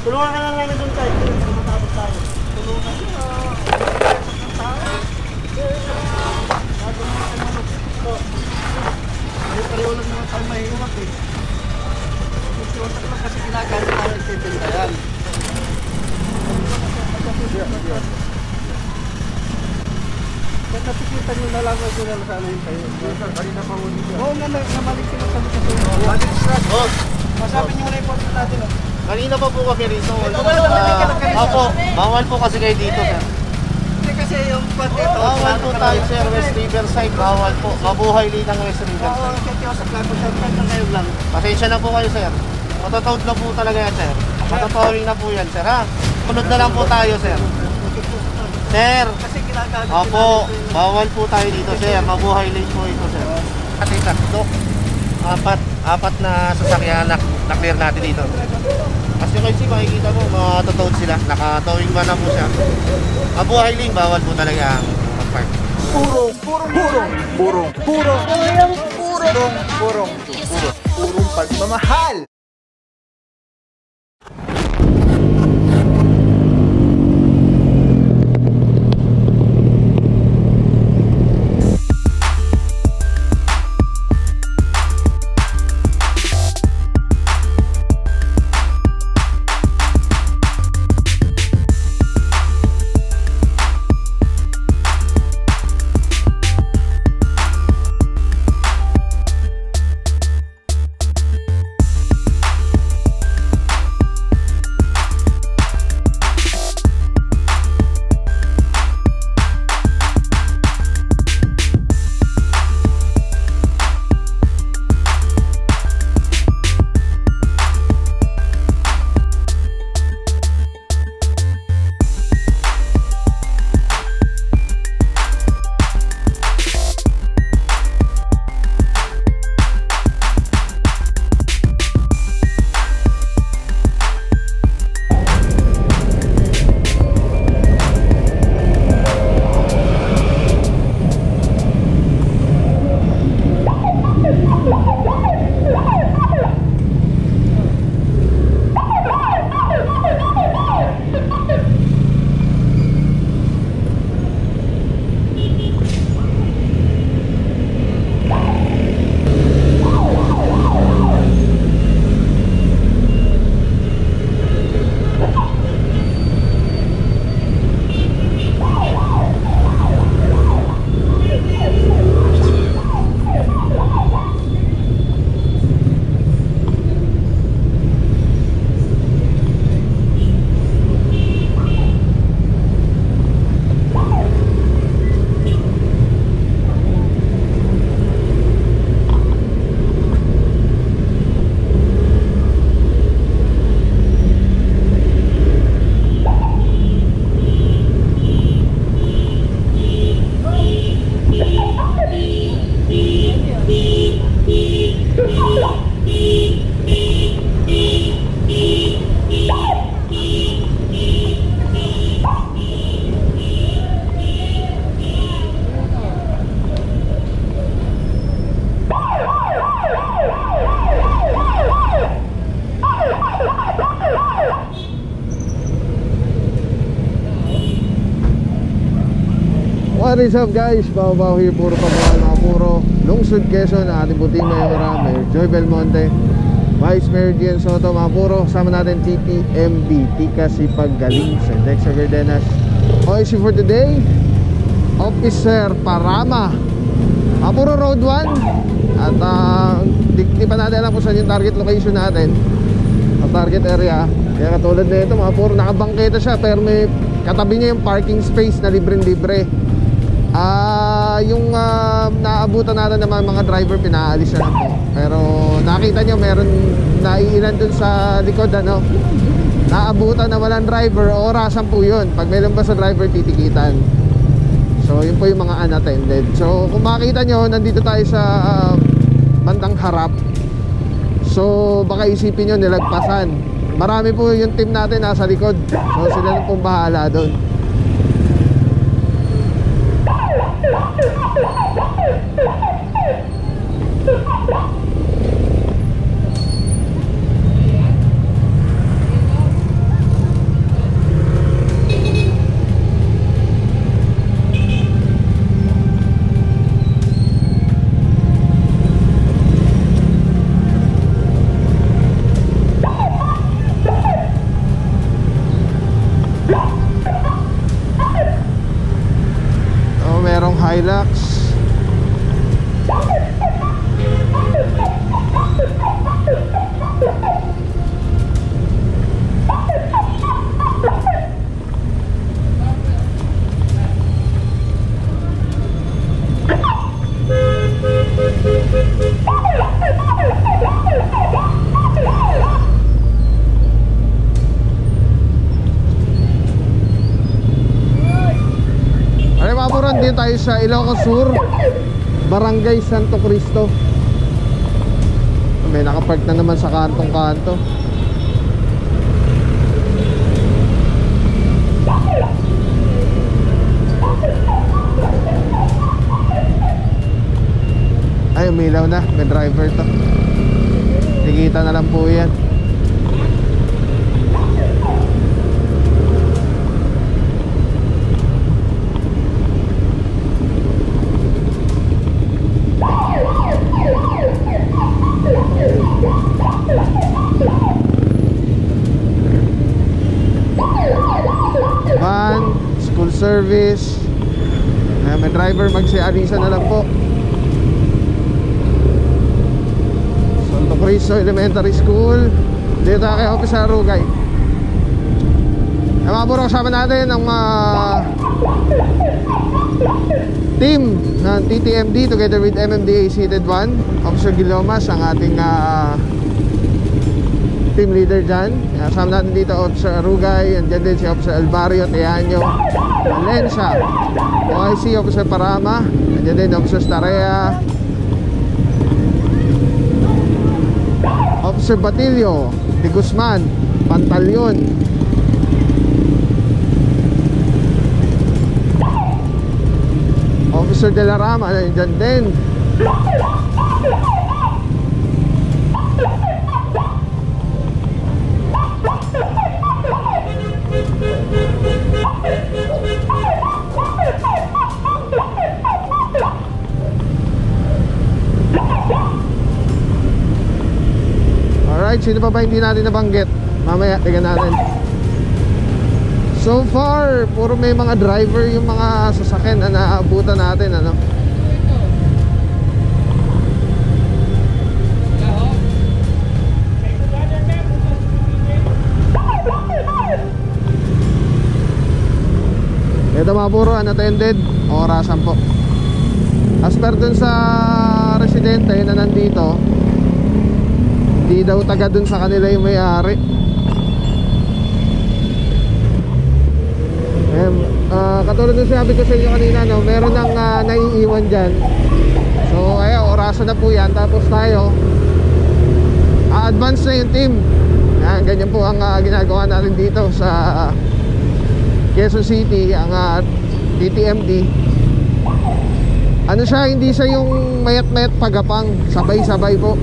Tulungan ka lang namin doon tayo. Matapos tayo. Tulungan ka. Pareho lang naman tayo mahirap eh. Susunod lang kasi ginagalit na nagtitinda yan. Kaya natikita nyo na lang ako na sana yung kayo. Kanina pa mo dito. Oo nga, namalik sila sa dito. Balik sila. Masabi nyo na yung porto natin. Kanina pa po kami rito. Opo, bawal po kasi kayo dito, sir. Kasi yung patito. Bawal po tayo, sir. West Riverside, bawal po. Mabuhay linang West Riverside. Oo, katiyosak lang po. Siyempre na ngayon lang. Pasensya na po kayo, sir. Matotawad na po talaga yan, sir. Matotawad na po yan, sir, ha? Sunod na lang po tayo, sir. Sir. Kasi ginagalit. Opo, bawal po tayo dito, sir. Mabuhay lane po ito, sir. At tatlo. Apat na sasakyan na clear natin dito. As you can see, makikita mo, matatawad sila. Nakatawing ba na po siya. Mabuhay lane, bawal po talaga ang mag-park. Purong pagmamahal. What is up guys? Bao here, puro pamahal mga puro Lungsod Quezon, ating puting Mayor Mayor Joy Belmonte, Vice Mayor Gian Soto mga puro. Sama natin TPMB, Tika Sipagaling, Sir Dexter Verdenas. OIC for today, Officer Parama mga puro, Road 1. At di pa natin alam kung saan yung target location natin, ang target area. Kaya katulad na ito mga puro, nakabangketa siya pero may katabi niya yung parking space na libre-libre. Yung naabutan natin naman mga driver, pinaalis na po. Pero nakita nyo meron naiilan dun sa likod, ano, naabutan na walang driver. Orasan po yun. Pag meron ba sa driver, titikitan. So yun po yung mga unattended. So kung makita nyo, nandito tayo sa bandang harap. So baka isipin nyo nilagpasan. Marami po yung team natin nasa likod. So sila na pong bahala doon. Hilux. Ay, mapuran din tayo sa Ilocos Sur, Barangay Santo Cristo. May nakapark na naman sa kantong-kanto. Ay, umilaw na. May driver to. Nakikita na lang po yan. Van, school service. Ayan, may driver, magsi-alisa na lang po. Santo Cristo Elementary School. Dito tayo kay Officer Arugay. Mga buro, kasama natin ang team ng TTMD together with MMDA Seated 1. Officer Gilomas, ang ating team leader dyan. Kasama natin dito Officer Arugay. Andyan din si Officer Alvario Teaño Valencia, OIC Officer Parama. Andyan din Officer Starea, Officer Batilio de Guzman Pantalyon, Officer De La Rama. Andyan din alright, sino pa ba hindi natin nabanggit? Mamaya, tingnan natin. So far, puro may mga driver yung mga sasakyan na naabutan natin, ano? Ito mga puro unattended, orasan po. As per dun sa residente na nandito, di daw taga dun sa kanila yung may-ari. Katulad nung sinabi ko sa inyo kanina, no, meron nang naiiwan dyan. So ayan, orasan na po yan. Tapos tayo advance na yung team. Yan, ganyan po ang ginagawa natin dito sa Quezon City, ang TTMD. Ano siya, hindi siya yung mayat-mayat pagapang, sabay-sabay po.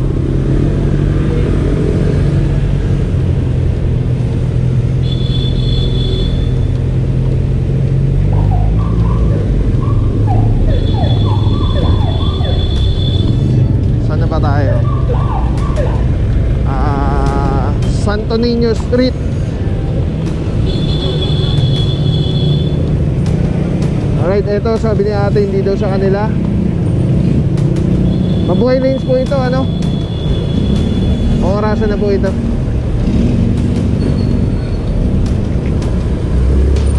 Saan na ba tayo? Santo Niño Street. Alright, ito sabi ni ate hindi daw sa kanila. Mabuhay lanes po ito, ano? Orasan na po ito.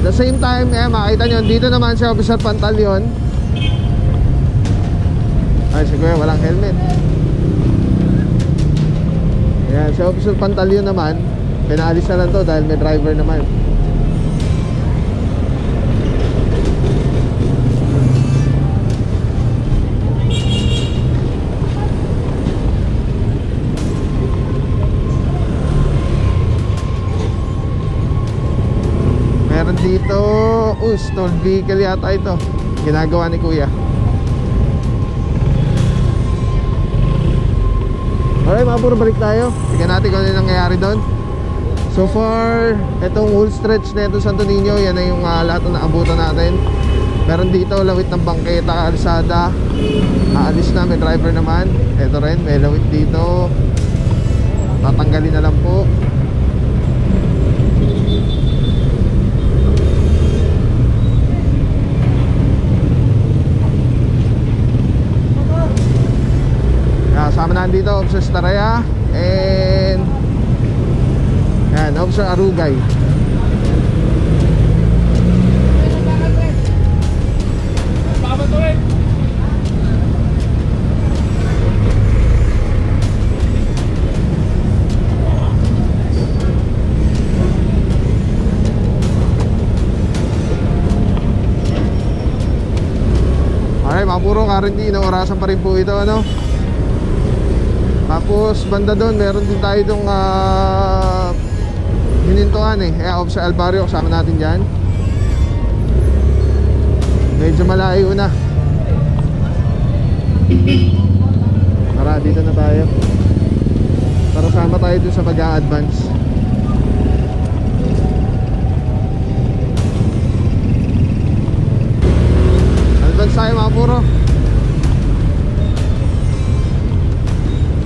The same time, makita nyo, dito naman si Officer Pantalyon. Ay, siguro walang helmet. Ayan, si Officer Pantalyon naman, pinaalis na lang to dahil may driver naman. Meron dito, stolen vehicle yata ito. Ginagawa ni Kuya. Alright mga puro, balik tayo. Tingnan natin kung ano yung nangyayari doon. So far, itong whole stretch na ito Santo Niño, yan na yung lahat na naabutan natin. Meron dito lawit ng bangketa, kalsada. Aalis na, may driver naman. Ito rin, may lawit dito. Tatanggalin na lang po. dito, Officer Staraya and yan, Officer Arugay. Alright, mga puro quarantine, orasan pa rin po ito, ano. Tapos banda doon, meron din tayo itong hinintuan eh. Officer Alvario, kasama natin dyan. Medyo malayo na. Tara, dito na tayo. Para sama tayo dun sa mag-a-advance. Advance tayo mga puro.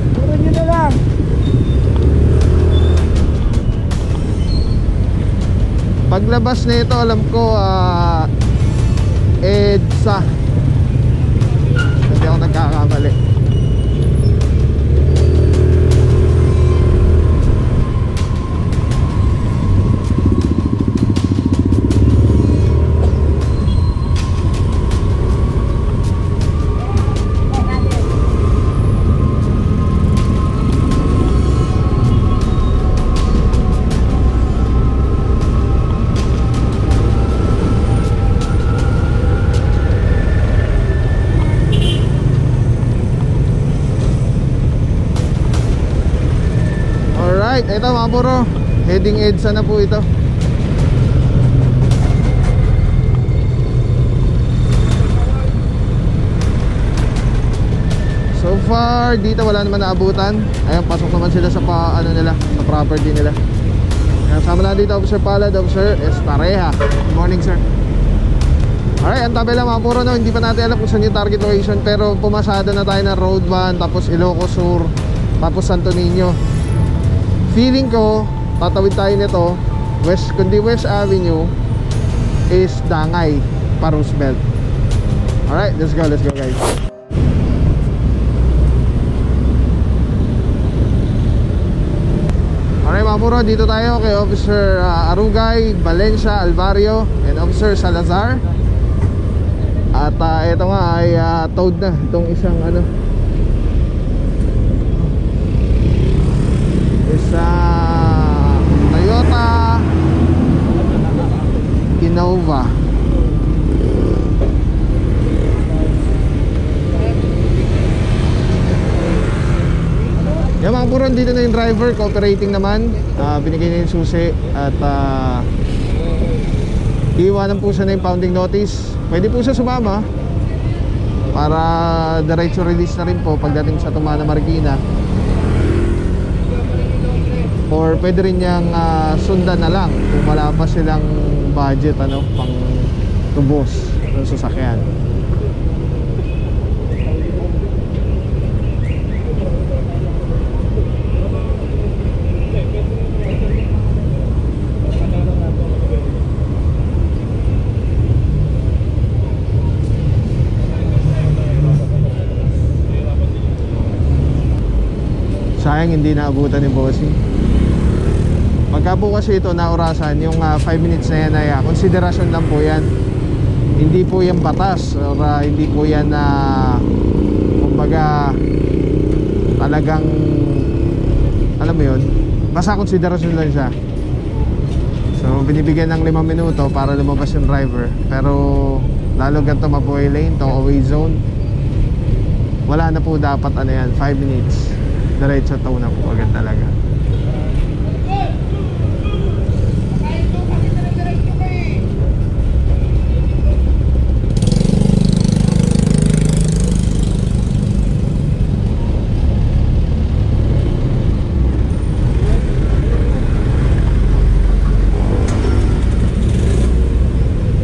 Puro nyo na lang. Paglabas na ito, alam ko EDSA. Hindi ako nagkakamali. Ito mga puro, heading EDSA na po ito. So far dito wala naman naabutan. Ayun, pasok naman sila sa nila, sa property nila. Ayan, sama na dito Officer Palad, Officer Estareja. Good morning sir. Alright, ang tabi lang mga puro, no? Hindi pa natin alam kung saan yung target location, pero pumasada na tayo ng Road 1, tapos Ilocos Sur, tapos Santo Niño. Feeling ko, tatawid tayo nito, kundi West Avenue is Dangay pa Roosevelt. Alright, let's go guys. Alright mga puro, dito tayo kay Officer Arugay, Valencia, Alvario, and Officer Salazar. At ito nga ay towed na itong isang sa Toyota Innova. Yung mga puron, dito na yung driver, cooperating naman. Binigay na yung susi at iiwanan po siya na yung pounding notice. Pwede po siya sumama para diretso release na rin po pagdating sa Tumana Marikina. Or pwede rin niyang sundan na lang kung wala pa silang budget pang tubos ng sasakyan. Sayang hindi naabutan ni Bossing. Pagka po kasi ito naurasan, yung 5 minutes na yan ay konsiderasyon lang po yan. Hindi po yan batas or hindi po yan kumbaga talagang alam mo yun, basta konsiderasyon lang siya. So binibigyan ng 5 minuto para lumabas yung driver. Pero lalo ganito mabuhay lane, itong away zone, wala na po dapat 5 minutes. Diretso to na po agad talaga.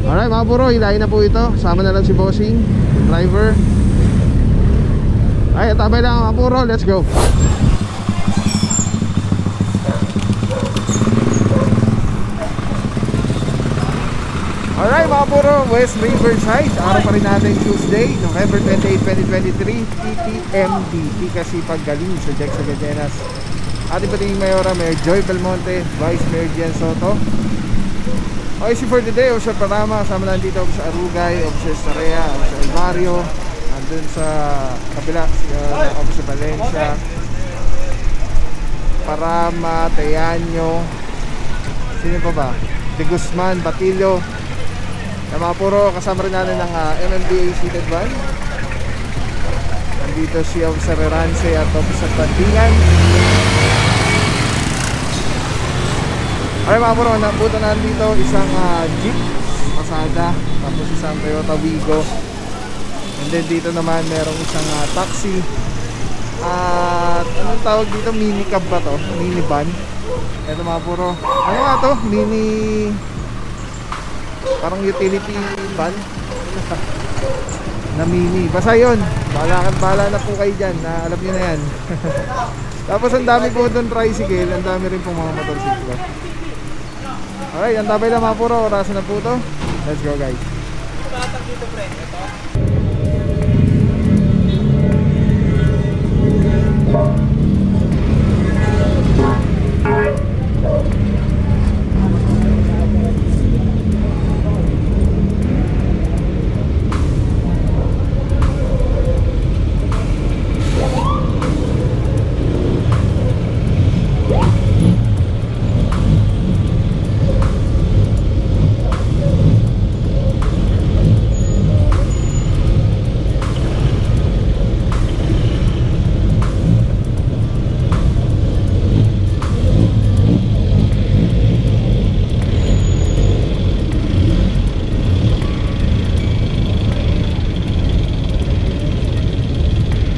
Alright mga puro, hilahin na po ito. Sama na lang si Bossing, driver. Ay, tabay lang mga puro, let's go. Alright mga mga puro, West Riverside. Araw pa rin natin Tuesday, November 28, 2023. TTMD, Tikasipag Galing sa Jack Sagajenas. Ating patingin Mayora, Mayor Joy Belmonte, Vice Mayor Gian Soto. Okay, for today, Officer Parama, kasama natin dito sa Arugay, Officer Sarea, Officer Alvario, andun sa kabila, Officer Valencia, Parama, Teyanyo, sino pa ba? De Guzman, Batillo. Yung mga puro kasama rin natin ng MMDA seated van. Nandito si Officer Rance at Officer Bandingan. Ay mga puro, nabuto na dito isang Jeep Pasada, tapos isang Toyota Wigo. And then dito naman merong isang taxi. At anong tawag dito? Mini cab ba to? Mini van. Ito mga puro, ano nga to? Mini, parang utility van na mini. Basta yun, bahala na po kayo dyan, alam nyo na yan. Tapos ang dami po doon tricycle, ang dami rin pong mga motorsiklo. Okay, ang dami na mga puro, orasan na po to. Let's go guys. Batang dito pre, ito.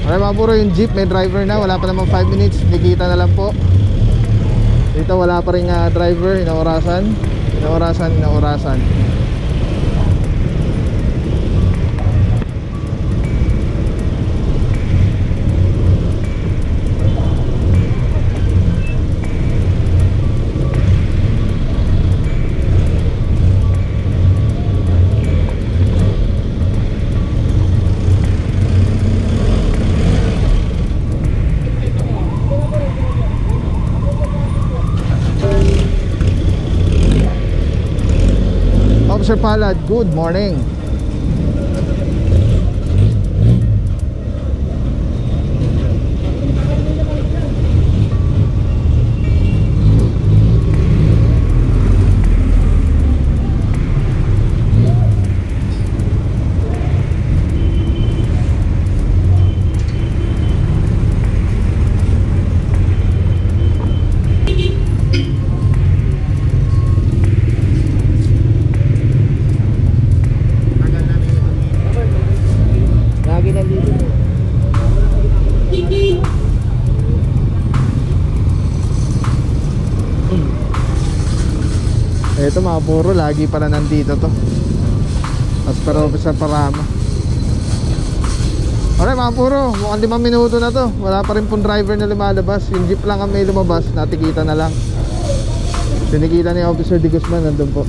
Okay mga puro, yung jeep may driver na, wala pa namang 5 minutes, nakita na lang po. Dito wala pa rin driver, inaorasan. Officer Palad, good morning. Ito mga puro, lagi pala nandito to. As per Officer Parama. Alright mga puro, mukhang 5 minuto na to. Wala pa rin pong driver na lumalabas. Yung jeep lang ang may lumabas, natikita na lang. Sinikita ni Officer De Guzman, nandun po.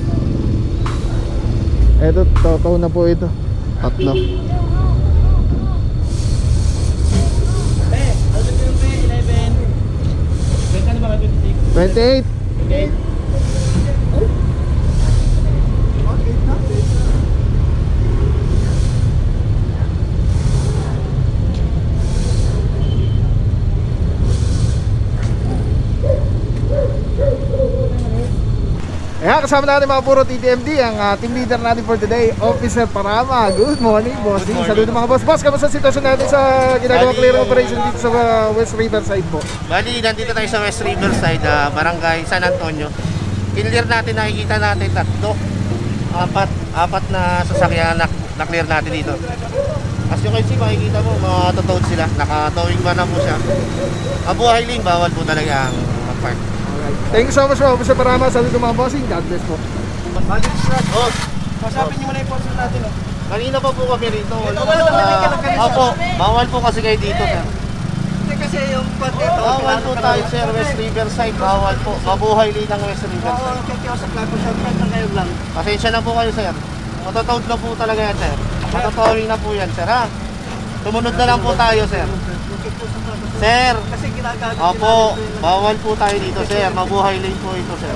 Ito, totoo na po ito. Tatlo. Ano yung 11? 20 ba may 28. 26? 28. Ayan, kasama natin mga puro TTMD, ang team leader natin for today, Officer Parama. Good morning, bossing. Saludo mga boss. Boss, kamusta sitwasyon natin sa ginagawa clearing operation dito sa West Riverside po? Bali, nandito tayo sa West Riverside, Barangay San Antonio. Clear natin, nakikita natin tatlo. Apat na sasakyan na clear natin dito. As you can see, makikita mo, mga totoo sila. Naka-towing ba na po siya. Mabuhay lane, bawal po talaga ang park. Thank you so much po, Officer Parama. Saludo mga bossing. God bless po. Magic Strut. Oh, Masapin niyo muna yung sponsor natin, oh. kanina pa po kami rito. Opo, Bawal po kasi kayo dito, sir. Hindi kasi yung pati ito. Bawal po tayo, sir. West Riverside, bawal po. Mabuhay lane ng West Oo, Riverside. kikiosap lang po siya. Kahit na ngayon lang. Pasensya na po kayo, sir. Matotowed na po talaga yan, sir. Matotowing na po yan, sir, ha? Sumunod na lang po tayo, sir. Sir, Kasi ginagamit opo, bawal po tayo dito, sir. Mabuhay lane po ito, sir.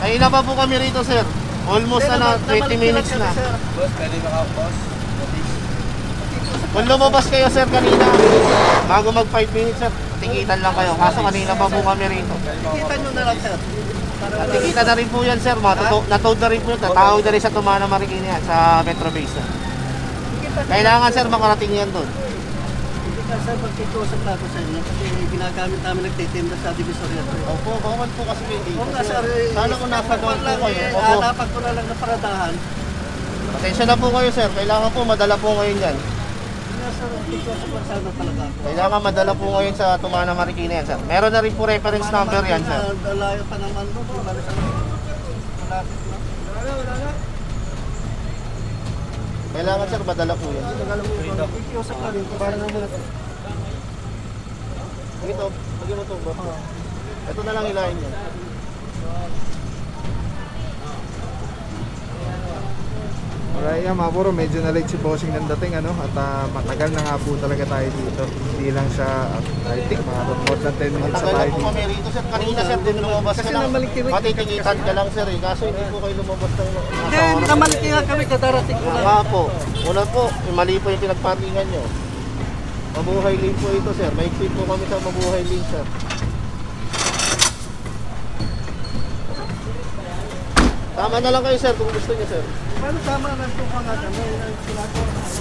Kanina pa po kami rito, sir. Almost na 20 minutes na. Boss, pwede boss? Kung lumabas kayo, sir, kanina, bago mag 5 minutes, sir, tikitan lang kayo. Kaso kanina pa po kami rito. Kita nyo na lang, sir. Tikita na rin po yan, sir. Natowed na rin po yun. Tatawag na rin sa Tumana Marikina yan, sa Metro Base, sir. Kailangan, sir, makarating yan doon. Hindi ka, sir, magkikiusap na ako sa inyo. Kasi ginagamit namin nagtitinda sa Divisoria. Opo, bawal po kasi kayo dito. Oo nga, sir. Sana kung nasa doon po kayo. Opo. Hanapan ko na lang na paradahan. Pasensya na po kayo, sir. Kailangan po madala po ngayon yan. Hindi nga, sir. Magkikiusap lang sana talaga ako. Kailangan madala po ngayon sa Tumana Marikina yan, sir. Meron na rin po reference number yan, sir. Dalayo pa naman doon. Malapit na. Kailangan, sir, madala po yan. Magkikiusap lang dito. Para naman. Ito, lagyan mo ito, bro. Ito na lang ilahin yan. Alright, yeah, mga puro, medyo na late si Bossing ng dating, ano, at matagal na nga po talaga tayo dito. Hindi lang siya, I think, mga more than 10 minutes na Matagal tayo na po dito. kami rito, sir. Kanina, sir, din lumabas ka Kasi lang. namalikilig. Matitikitan ka lang, sir, eh. Kaso hindi po kayo lumabas ng Hindi, namaliki nga kami. Kadarating ko lang. Nga po. Una po, mali po yung pinagpatingan nyo. Mabuhay lane po ito, sir. May tweet po kami sa mabuhay lane, sir. Tama na lang kayo, sir, kung gusto niyo, sir. Paano tama na ito pa nga kami? Ginagawa na kami.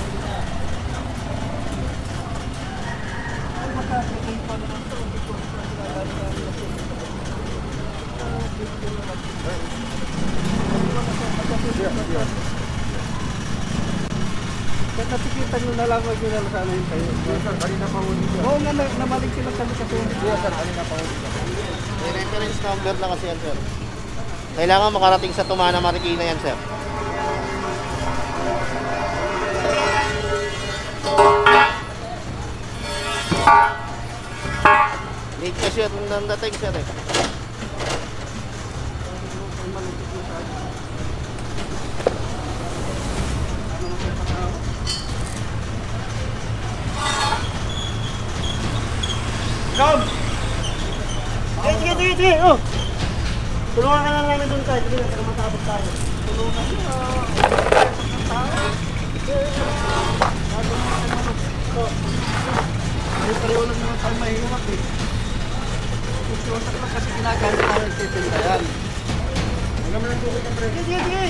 Ay, makakakay pa naman ito. Hindi ko sa ginagawa namin ito. Kaya natikitan nyo na lang, wag nyo na lang sana yung kayo. Kanina pa huli siya. Oo nga, namaliki lang kami kasi. Sir, kanina pa huli siya. May reference number na kasi yan, sir. Kailangan makarating sa Tumana Marikina yan, sir. Late kasi at nang dating, sir, eh. Come! Sige, oh! Tulungan ka lang namin doon tayo. Sige na, para matapos tayo. Tulungan ka. Ay, pareho lang naman tayo mahirap eh. Kusiwasak lang kasi ginagamit namin nagtitinda yan. Huwag naman ang tubig ang pre. Sige!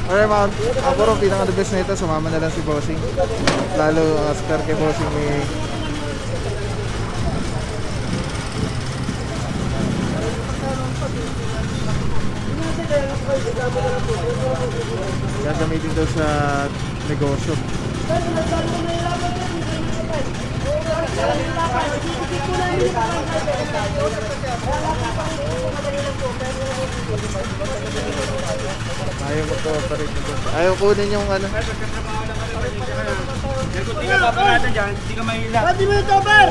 Alright mga puro, pinaka the best na ito, sumama na lang si Bossing. Lalo spare kay Bossing may gagamitin daw sa negosyo. Ayaw mag-cooperate na doon. Ayaw kunin yung ano. Hindi ka paparada dyan, hindi ka mahila. Pati mo yung topper!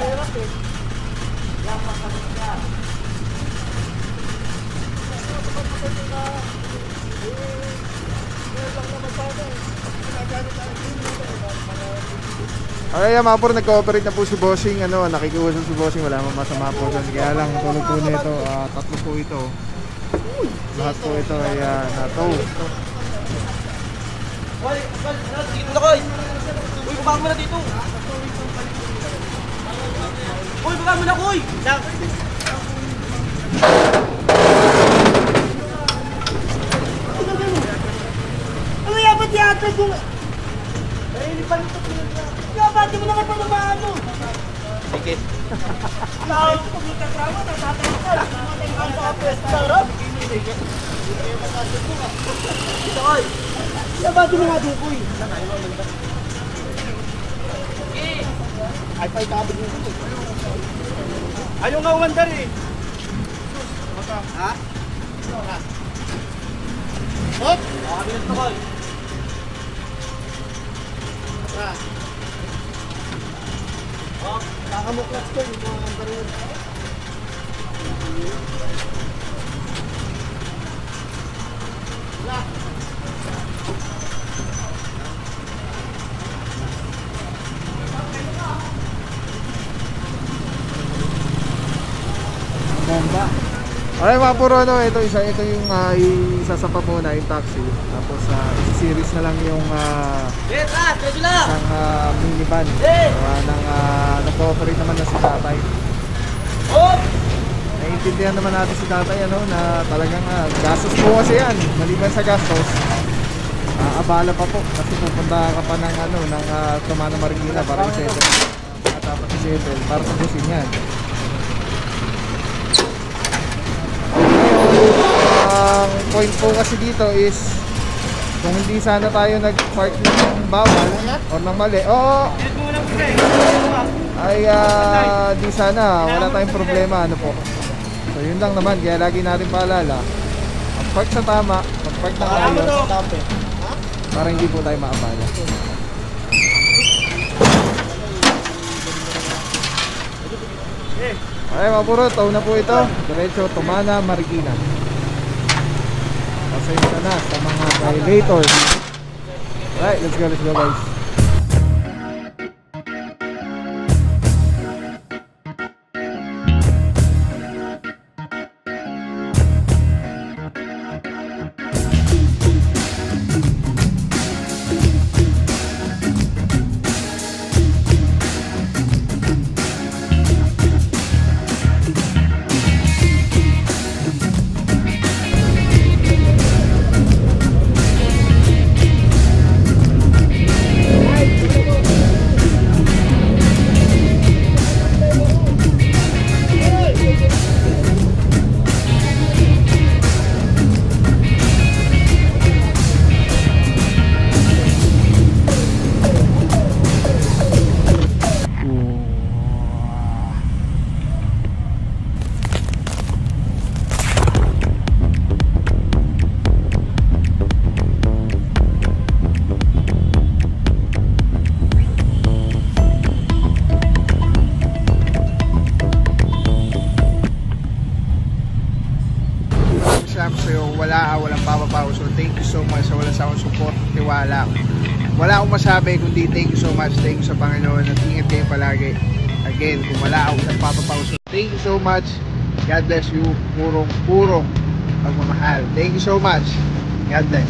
Alright mga puro, nag-cooperate na po si Bossing. Ano, nakikiusap si Bossing, wala mang masama po dyan. Kaya lang, tulog po nito, tatlo po ito. Lahat po ito ay na-tow. Dito na koy! Uy, baba mo na dito! Uy, baba mo na koy! Ano yan? Ba't yata kung... Kaya ba't di mo naman pa naman ano? Sige. Lahat ko kung magkatrawa, natatay ka. Ang kapes, sarap. Dito koy! Kaya ba't di mo nga din, kuy? Ay, pa ikabig mo ito. Ayaw nga umandar eh! Ha? Hop! Makabilat na koy! Kakamuklas ko yung mga baril. Bomba. Alright mga puro, ano, ito yung isasapa muna yung taxi. Tapos series na lang yung Yes, medyo lang! isang minivan. Nag-cooperate naman na si tatay. Hop! Naiintindihan naman natin si tatay, ano, na talagang gastos po kasi yan. Maliban sa gastos, abala pa po. Kasi pupunta ka pa ng, ng Tumana Marikina para i-settle. At dapat i-settle para sa busin yan. Ang point po kasi dito is kung hindi sana tayo nag-park ng bawal or ng mali, ay di sana wala tayong problema, ano po. So yun lang naman, kaya lagi natin paalala, mag-park sa tama, mag-park na ayos para hindi po tayo maabala. Okay mga puro, tow na po ito. Diretso Tumana Marikina. Pasensya na sa mga violators. Alright, let's go guys. Walang papapaw. So thank you so much sa walang sakong support, tiwala. Wala akong masabi kundi thank you so much. Thank you sa Panginoon at ingat kayo palagi. Again, kung wala akong papapaw. So thank you so much. God bless you. Purong pagmamahal. Thank you so much. God bless.